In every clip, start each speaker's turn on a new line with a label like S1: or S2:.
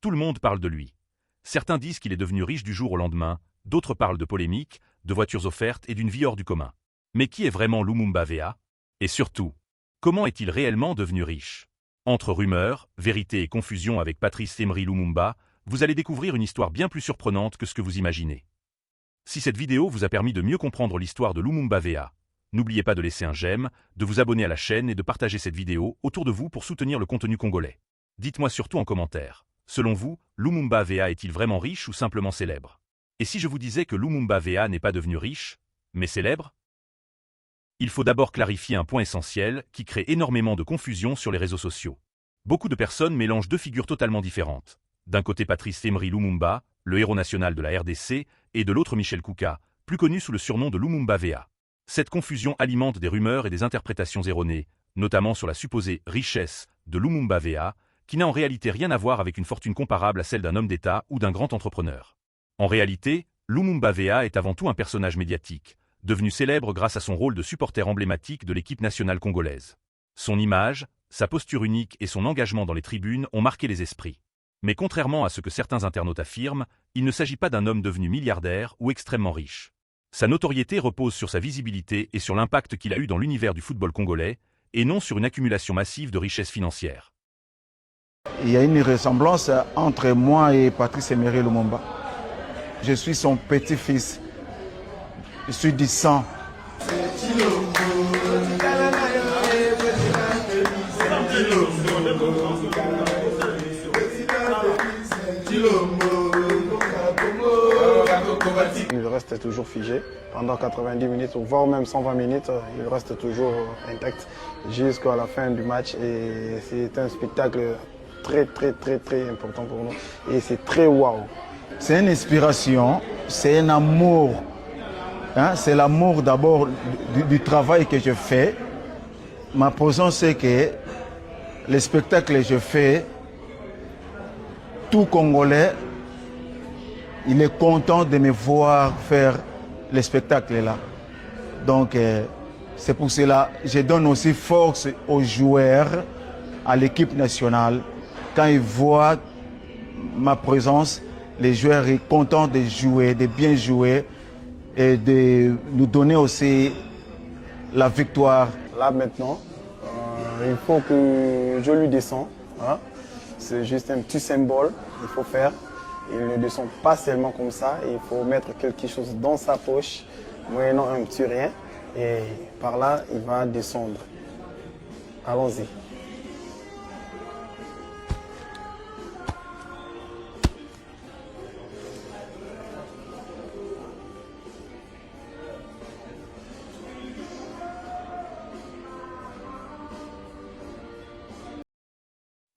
S1: Tout le monde parle de lui. Certains disent qu'il est devenu riche du jour au lendemain, d'autres parlent de polémiques, de voitures offertes et d'une vie hors du commun. Mais qui est vraiment Lumumba Veya? Et surtout, comment est-il réellement devenu riche? Entre rumeurs, vérité et confusion avec Patrice Emery Lumumba, vous allez découvrir une histoire bien plus surprenante que ce que vous imaginez. Si cette vidéo vous a permis de mieux comprendre l'histoire de Lumumba Veya, n'oubliez pas de laisser un j'aime, de vous abonner à la chaîne et de partager cette vidéo autour de vous pour soutenir le contenu congolais. Dites-moi surtout en commentaire, selon vous, Lumumba Veya est-il vraiment riche ou simplement célèbre? Et si je vous disais que Lumumba Veya n'est pas devenu riche, mais célèbre? Il faut d'abord clarifier un point essentiel qui crée énormément de confusion sur les réseaux sociaux. Beaucoup de personnes mélangent deux figures totalement différentes. D'un côté Patrice Emery Lumumba, le héros national de la RDC, et de l'autre Michel Kouka, plus connu sous le surnom de Lumumba Veya. Cette confusion alimente des rumeurs et des interprétations erronées, notamment sur la supposée richesse de Lumumba Veya, qui n'a en réalité rien à voir avec une fortune comparable à celle d'un homme d'État ou d'un grand entrepreneur. En réalité, Lumumba Veya est avant tout un personnage médiatique, devenu célèbre grâce à son rôle de supporter emblématique de l'équipe nationale congolaise. Son image, sa posture unique et son engagement dans les tribunes ont marqué les esprits. Mais contrairement à ce que certains internautes affirment, il ne s'agit pas d'un homme devenu milliardaire ou extrêmement riche. Sa notoriété repose sur sa visibilité et sur l'impact qu'il a eu dans l'univers du football congolais, et non sur une accumulation massive de richesses financières.
S2: Il y a une ressemblance entre moi et Patrice Emery Lumumba. Je suis son petit-fils. Je suis du sang.
S3: Il reste toujours figé pendant 90 minutes, voire même 120 minutes, il reste toujours intact jusqu'à la fin du match. Et c'est un spectacle très important pour nous. Et c'est très waouh.
S2: C'est une inspiration, c'est un amour. Hein? C'est l'amour d'abord du travail que je fais. Ma position, c'est que les spectacles que je fais, tout Congolais, il est content de me voir faire les spectacles là. Donc, c'est pour cela que je donne aussi force aux joueurs, à l'équipe nationale. Quand ils voient ma présence, les joueurs sont contents de jouer, de bien jouer et de nous donner aussi la victoire.
S3: Là maintenant, il faut que je lui descende. Hein? C'est juste un petit symbole qu'il faut faire. Il ne descend pas seulement comme ça, il faut mettre quelque chose dans sa poche, moyennant un petit rien, et par là, il va descendre. Allons-y.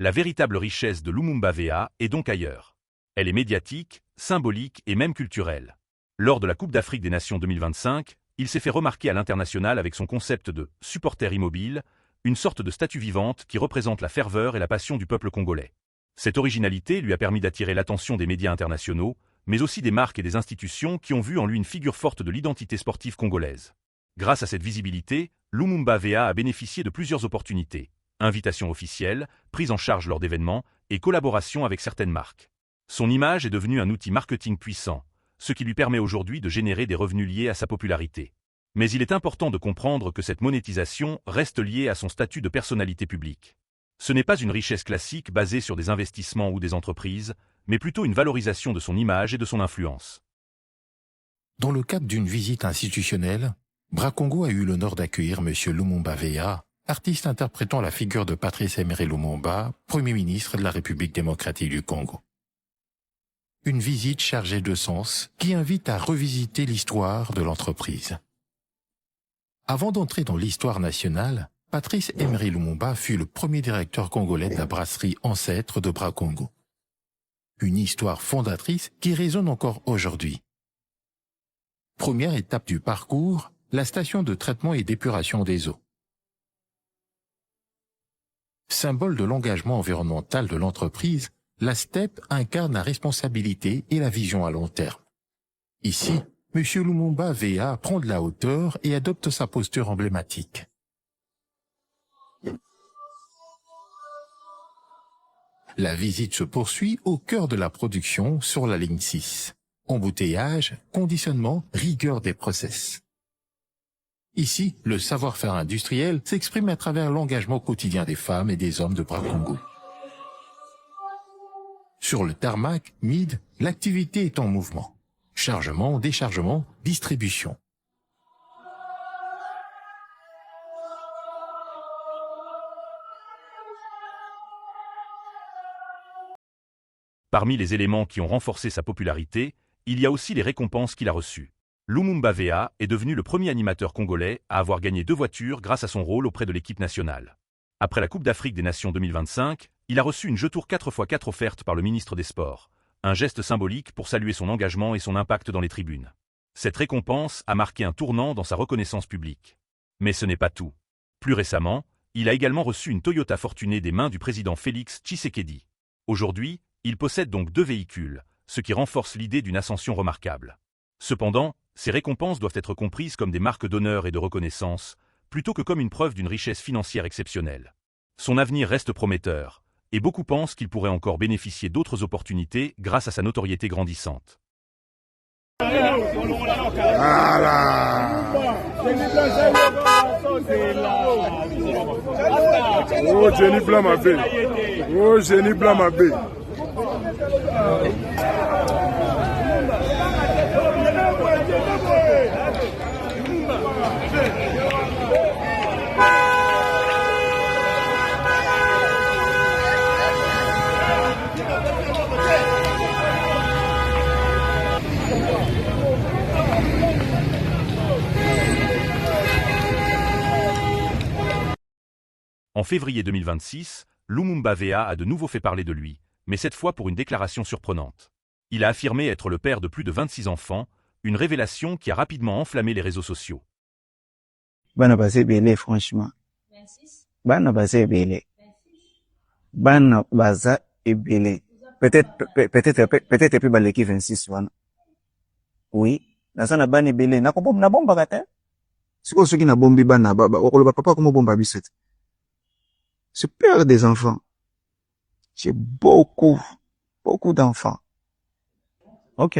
S1: La véritable richesse de Lumumba Veya est donc ailleurs. Elle est médiatique, symbolique et même culturelle. Lors de la Coupe d'Afrique des Nations 2025, il s'est fait remarquer à l'international avec son concept de « supporter immobile », une sorte de statue vivante qui représente la ferveur et la passion du peuple congolais. Cette originalité lui a permis d'attirer l'attention des médias internationaux, mais aussi des marques et des institutions qui ont vu en lui une figure forte de l'identité sportive congolaise. Grâce à cette visibilité, Lumumba Veya a bénéficié de plusieurs opportunités. Invitations officielles, prise en charge lors d'événements et collaboration avec certaines marques. Son image est devenue un outil marketing puissant, ce qui lui permet aujourd'hui de générer des revenus liés à sa popularité. Mais il est important de comprendre que cette monétisation reste liée à son statut de personnalité publique. Ce n'est pas une richesse classique basée sur des investissements ou des entreprises, mais plutôt une valorisation de son image et de son influence.
S4: Dans le cadre d'une visite institutionnelle, Bracongo a eu l'honneur d'accueillir M. Lumumba Veya, artiste interprétant la figure de Patrice Emery Lumumba, Premier ministre de la République démocratique du Congo. Une visite chargée de sens qui invite à revisiter l'histoire de l'entreprise. Avant d'entrer dans l'histoire nationale, Patrice Emery Lumumba fut le premier directeur congolais de la brasserie ancêtre de Bracongo. Une histoire fondatrice qui résonne encore aujourd'hui. Première étape du parcours, la station de traitement et d'épuration des eaux. Symbole de l'engagement environnemental de l'entreprise, la STEP incarne la responsabilité et la vision à long terme. Ici, M. Lumumba Veya prend de la hauteur et adopte sa posture emblématique. La visite se poursuit au cœur de la production sur la ligne 6. Embouteillage, conditionnement, rigueur des process. Ici, le savoir-faire industriel s'exprime à travers l'engagement quotidien des femmes et des hommes de Bracongo. Sur le tarmac, MID, l'activité est en mouvement. Chargement, déchargement, distribution.
S1: Parmi les éléments qui ont renforcé sa popularité, il y a aussi les récompenses qu'il a reçues. Lumumba Vea est devenu le premier animateur congolais à avoir gagné 2 voitures grâce à son rôle auprès de l'équipe nationale. Après la Coupe d'Afrique des Nations 2025, il a reçu une jetour 4x4 offerte par le ministre des Sports, un geste symbolique pour saluer son engagement et son impact dans les tribunes. Cette récompense a marqué un tournant dans sa reconnaissance publique. Mais ce n'est pas tout. Plus récemment, il a également reçu une Toyota Fortuné des mains du président Félix Tshisekedi. Aujourd'hui, il possède donc 2 véhicules, ce qui renforce l'idée d'une ascension remarquable. Cependant, ces récompenses doivent être comprises comme des marques d'honneur et de reconnaissance, plutôt que comme une preuve d'une richesse financière exceptionnelle. Son avenir reste prometteur, et beaucoup pensent qu'il pourrait encore bénéficier d'autres opportunités grâce à sa notoriété grandissante.
S5: Oh, Jenny Blamabé. Oh, Jenny Blamabé.
S1: En février 2026, Lumumba Vea a de nouveau fait parler de lui, mais cette fois pour une déclaration surprenante. Il a affirmé être le père de plus de 26 enfants, une révélation qui a rapidement enflammé les réseaux sociaux.
S6: Bana baza ebele franchement.
S7: 26.
S6: Bana baza ebele. Bana baza ebele. Peut-être plus baleki 26 wana. Oui, naza na bana ebele nabombaka te.
S2: Sikoyo soki nabombi bana okoloba papa komo bomba biso te. Je perds des enfants. J'ai beaucoup d'enfants.
S6: Ok.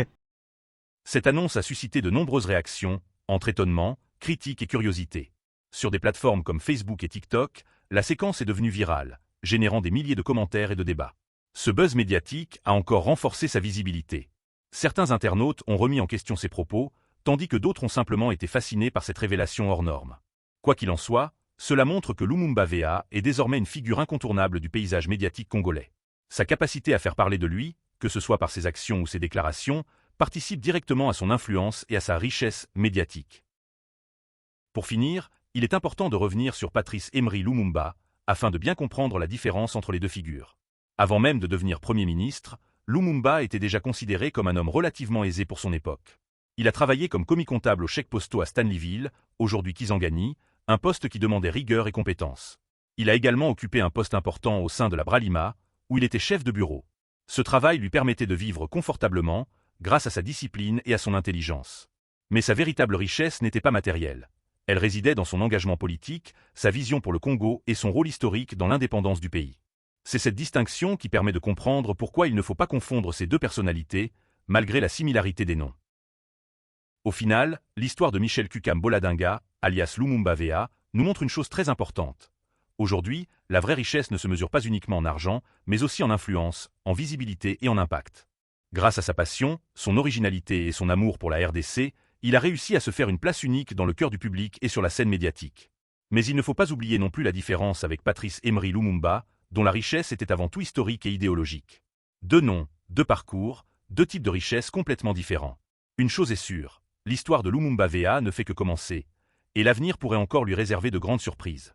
S1: Cette annonce a suscité de nombreuses réactions, entre étonnement, critiques et curiosité. Sur des plateformes comme Facebook et TikTok, la séquence est devenue virale, générant des milliers de commentaires et de débats. Ce buzz médiatique a encore renforcé sa visibilité. Certains internautes ont remis en question ses propos, tandis que d'autres ont simplement été fascinés par cette révélation hors norme. Quoi qu'il en soit, cela montre que Lumumba Vea est désormais une figure incontournable du paysage médiatique congolais. Sa capacité à faire parler de lui, que ce soit par ses actions ou ses déclarations, participe directement à son influence et à sa richesse médiatique. Pour finir, il est important de revenir sur Patrice Emery Lumumba, afin de bien comprendre la différence entre les deux figures. Avant même de devenir Premier ministre, Lumumba était déjà considéré comme un homme relativement aisé pour son époque. Il a travaillé comme commis comptable aux chèques postaux à Stanleyville, aujourd'hui Kisangani, un poste qui demandait rigueur et compétence. Il a également occupé un poste important au sein de la Bralima, où il était chef de bureau. Ce travail lui permettait de vivre confortablement, grâce à sa discipline et à son intelligence. Mais sa véritable richesse n'était pas matérielle. Elle résidait dans son engagement politique, sa vision pour le Congo et son rôle historique dans l'indépendance du pays. C'est cette distinction qui permet de comprendre pourquoi il ne faut pas confondre ces deux personnalités, malgré la similarité des noms. Au final, l'histoire de Michel Kukam Boladinga, alias Lumumba Vea, nous montre une chose très importante. Aujourd'hui, la vraie richesse ne se mesure pas uniquement en argent, mais aussi en influence, en visibilité et en impact. Grâce à sa passion, son originalité et son amour pour la RDC, il a réussi à se faire une place unique dans le cœur du public et sur la scène médiatique. Mais il ne faut pas oublier non plus la différence avec Patrice Emery Lumumba, dont la richesse était avant tout historique et idéologique. 2 noms, 2 parcours, 2 types de richesses complètement différents. Une chose est sûre, l'histoire de Lumumba Vea ne fait que commencer, et l'avenir pourrait encore lui réserver de grandes surprises.